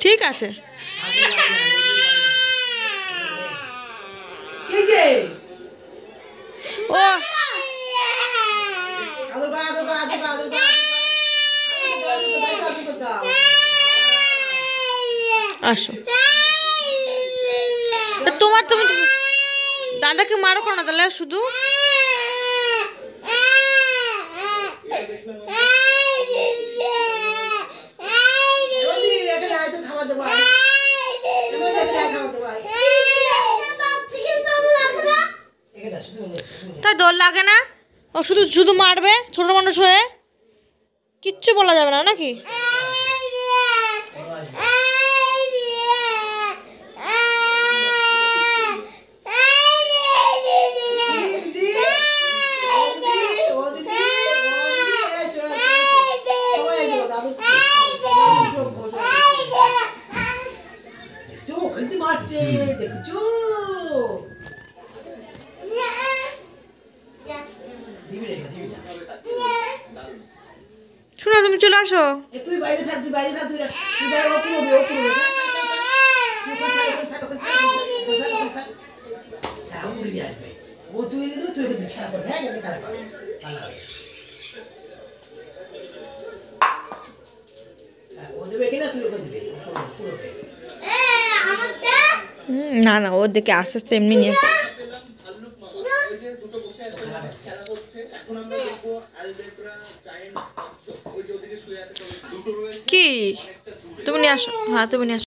ঠিক আছে। ও আসো, তোমার তুমি দাদাকে মারো কেন তাহলে শুধু? তাই দোল লাগে না? ও শুধু শুধু মারবে ছোট মানুষ হয়ে, কিচ্ছু বলা যাবে না নাকি? শোনো তুমি চলে আসো। না না ওর দিকে আস্তে আস্তে এমনি নিয়ে কি তুমি নিয়ে আসো। হ্যাঁ তুমি নিয়ে আসো।